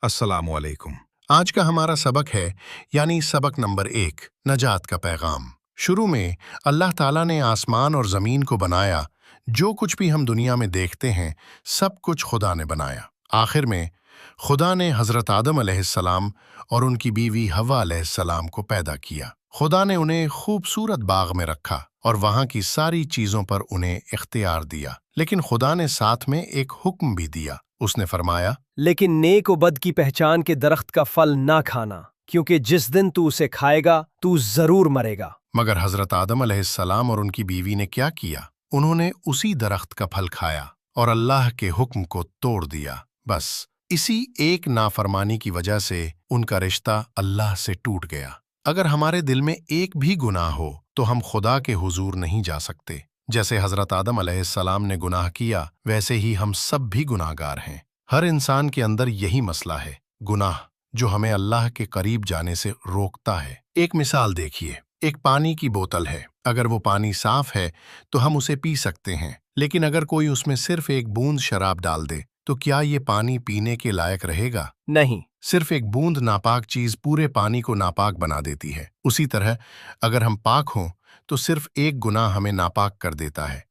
अस्सलामुअलैकुम। आज का हमारा सबक है यानी सबक नंबर 1, नजात का पैगाम। शुरू में अल्लाह ताला ने आसमान और ज़मीन को बनाया। जो कुछ भी हम दुनिया में देखते हैं सब कुछ खुदा ने बनाया। आखिर में खुदा ने हज़रत आदम अलैहिस्सलाम और उनकी बीवी हवा अलैहिस्सलाम को पैदा किया। खुदा ने उन्हें खूबसूरत बाग में रखा और वहाँ की सारी चीज़ों पर उन्हें इख्तियार दिया। लेकिन खुदा ने साथ में एक हुक्म भी दिया। उसने फरमाया, लेकिन नेक व बद की पहचान के दरख्त का फल ना खाना, क्योंकि जिस दिन तू उसे खाएगा तू जरूर मरेगा। मगर हज़रत आदम अलैहिस्सलाम और उनकी बीवी ने क्या किया? उन्होंने उसी दरख्त का फल खाया और अल्लाह के हुक्म को तोड़ दिया। बस इसी एक नाफरमानी की वजह से उनका रिश्ता अल्लाह से टूट गया। अगर हमारे दिल में एक भी गुनाह हो तो हम खुदा के हुजूर नहीं जा सकते। जैसे हज़रत आदम अलैहिस्सलाम ने गुनाह किया वैसे ही हम सब भी गुनाहगार हैं। हर इंसान के अंदर यही मसला है, गुनाह, जो हमें अल्लाह के करीब जाने से रोकता है। एक मिसाल देखिए, एक पानी की बोतल है। अगर वो पानी साफ है तो हम उसे पी सकते हैं, लेकिन अगर कोई उसमें सिर्फ एक बूंद शराब डाल दे तो क्या ये पानी पीने के लायक रहेगा? नहीं। सिर्फ एक बूंद नापाक चीज पूरे पानी को नापाक बना देती है। उसी तरह अगर हम पाक हों तो सिर्फ एक गुनाह हमें नापाक कर देता है।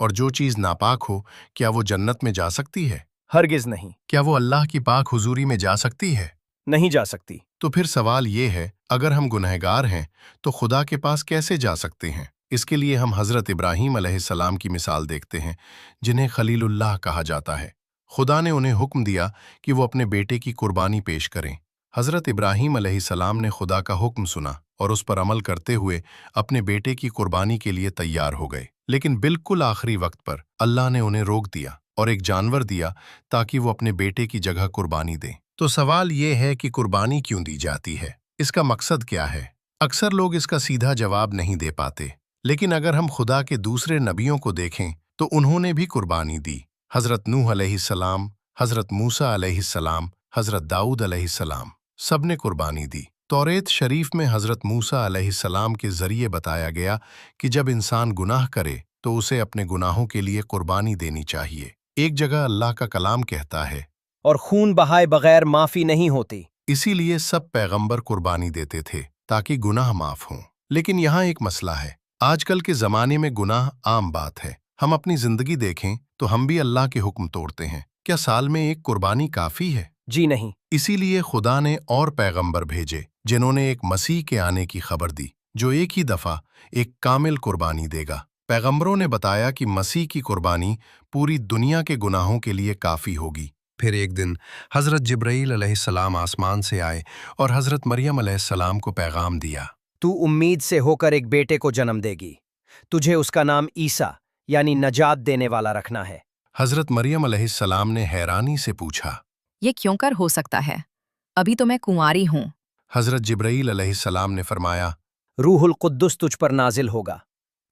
और जो चीज नापाक हो, क्या वो जन्नत में जा सकती है? हरगिज नहीं। क्या वो अल्लाह की पाक हुजूरी में जा सकती है? नहीं जा सकती। तो फिर सवाल ये है, अगर हम गुनहगार हैं तो खुदा के पास कैसे जा सकते हैं? इसके लिए हम हज़रत इब्राहीम अलैहिस्सलाम की मिसाल देखते हैं, जिन्हें खलीलुल्लाह कहा जाता है। खुदा ने उन्हें हुक्म दिया कि वो अपने बेटे की कुर्बानी पेश करें। हज़रत इब्राहीम अलैहिस्सलाम ने खुदा का हुक्म सुना और उस पर अमल करते हुए अपने बेटे की कुर्बानी के लिए तैयार हो गए। लेकिन बिल्कुल आखिरी वक्त पर अल्लाह ने उन्हें रोक दिया और एक जानवर दिया ताकि वो अपने बेटे की जगह कुर्बानी दें। तो सवाल ये है कि कुर्बानी क्यों दी जाती है? इसका मकसद क्या है? अक्सर लोग इसका सीधा जवाब नहीं दे पाते, लेकिन अगर हम खुदा के दूसरे नबियों को देखें तो उन्होंने भी कुर्बानी दी। हज़रत नूह अलैहिस्सलाम, हज़रत मूसा अलैहिस्सलाम, हज़रत दाऊद अलैहिस्सलाम, सब ने कुर्बानी दी। तौरेत शरीफ में हज़रत मूसा अलैहिस्सलाम के ज़रिए बताया गया कि जब इंसान गुनाह करे तो उसे अपने गुनाहों के लिए कुर्बानी देनी चाहिए। एक जगह अल्लाह का कलाम कहता है, और खून बहाए बगैर माफी नहीं होती। इसीलिए सब पैगंबर कुर्बानी देते थे ताकि गुनाह माफ हों। लेकिन यहाँ एक मसला है, आजकल के ज़माने में गुनाह आम बात है। हम अपनी ज़िंदगी देखें तो हम भी अल्लाह के हुक्म तोड़ते हैं। क्या साल में एक कुर्बानी काफ़ी है? जी नहीं। इसीलिए खुदा ने और पैगंबर भेजे जिन्होंने एक मसीह के आने की खबर दी, जो एक ही दफ़ा एक कामिल कुर्बानी देगा। पैगंबरों ने बताया कि मसीह की कुर्बानी पूरी दुनिया के गुनाहों के लिए काफ़ी होगी। फिर एक दिन हज़रत जिब्राईल अलैहिस्सलाम आसमान से आए और हज़रत मरियम अलैहिस्सलाम को पैगाम दिया, तू उम्मीद से होकर एक बेटे को जन्म देगी। तुझे उसका नाम ईसा यानी नजात देने वाला रखना है। हज़रत मरियम अलैहिस्सलाम ने हैरानी से पूछा, ये क्यों कर हो सकता है? अभी तो मैं कुंवारी हूँ। हज़रत जिब्राईल अलैहिस्सलाम ने फरमाया, रूहुल कुद्दुस तुझ पर नाजिल होगा।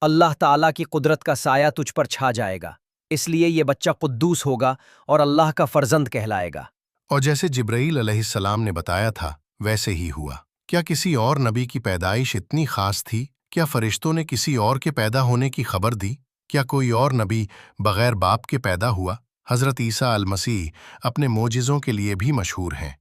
अल्लाह ताला की कुदरत का साया तुझ पर छा जाएगा, इसलिए ये बच्चा कुद्दूस होगा और अल्लाह का फर्जंद कहलाएगा। और जैसे जिब्राईल अलैहिस्सलाम ने बताया था वैसे ही हुआ। क्या किसी और नबी की पैदाइश इतनी खास थी? क्या फरिश्तों ने किसी और के पैदा होने की खबर दी? क्या कोई और नबी बगैर बाप के पैदा हुआ? हज़रत ईसा अल मसीह अपने मोजिज़ों के लिए भी मशहूर हैं।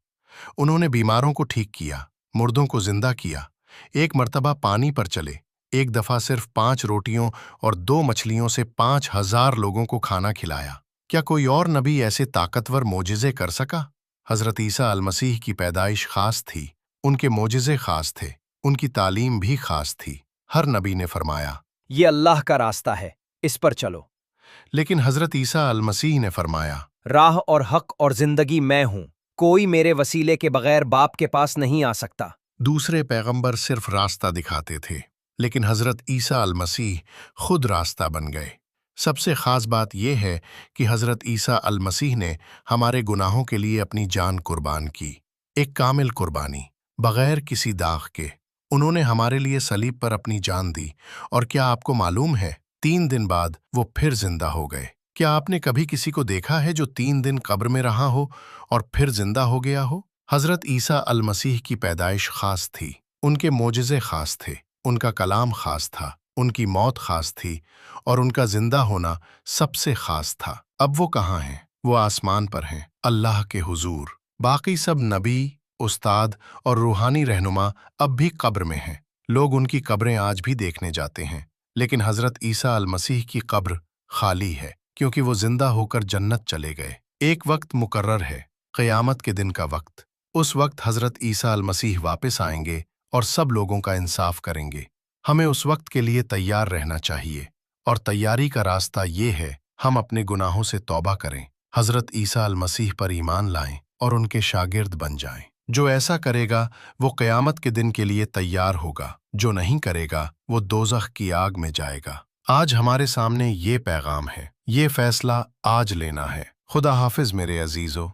उन्होंने बीमारों को ठीक किया, मुर्दों को जिंदा किया, एक मर्तबा पानी पर चले, एक दफ़ा सिर्फ 5 रोटियों और 2 मछलियों से 5000 लोगों को खाना खिलाया। क्या कोई और नबी ऐसे ताकतवर मोजिज़े कर सका? हज़रत ईसा अल मसीह की पैदाइश खास थी, उनके मोजिज़े खास थे, उनकी तालीम भी खास थी। हर नबी ने फरमाया, ये अल्लाह का रास्ता है, इस पर चलो। लेकिन हज़रत ईसा अल मसीह ने फरमाया, राह और हक और जिंदगी मैं हूँ, कोई मेरे वसीले के बगैर बाप के पास नहीं आ सकता। दूसरे पैगंबर सिर्फ रास्ता दिखाते थे, लेकिन हज़रत ईसा अल मसीह खुद रास्ता बन गए। सबसे ख़ास बात यह है कि हज़रत ईसा अल मसीह ने हमारे गुनाहों के लिए अपनी जान कुर्बान की, एक कामिल कुर्बानी, बग़ैर किसी दाग के। उन्होंने हमारे लिए सलीब पर अपनी जान दी, और क्या आपको मालूम है 3 दिन बाद वो फिर जिंदा हो गए। क्या आपने कभी किसी को देखा है जो 3 दिन कब्र में रहा हो और फिर जिंदा हो गया हो? हज़रत ईसा अल मसीह की पैदाइश खास थी, उनके मोजिज़े खास थे, उनका कलाम खास था, उनकी मौत खास थी और उनका जिंदा होना सबसे खास था। अब वो कहाँ हैं? वो आसमान पर हैं, अल्लाह के हुजूर। बाकी सब नबी, उस्ताद और रूहानी रहनुमा अब भी कब्र में हैं। लोग उनकी कब्रें आज भी देखने जाते हैं, लेकिन हजरत ईसा अल मसीह की कब्र खाली है, क्योंकि वो जिंदा होकर जन्नत चले गए। एक वक्त मुकर्रर है, क़यामत के दिन का वक्त। उस वक्त हजरत ईसा अल मसीह वापस आएंगे और सब लोगों का इंसाफ करेंगे। हमें उस वक्त के लिए तैयार रहना चाहिए, और तैयारी का रास्ता ये है, हम अपने गुनाहों से तौबा करें, हजरत ईसा अल मसीह पर ईमान लाएं और उनके शागिर्द बन जाएं। जो ऐसा करेगा वो क़यामत के दिन के लिए तैयार होगा, जो नहीं करेगा वो दोज़ख की आग में जाएगा। आज हमारे सामने ये पैगाम है, ये फैसला आज लेना है। खुदा हाफिज मेरे अजीजों।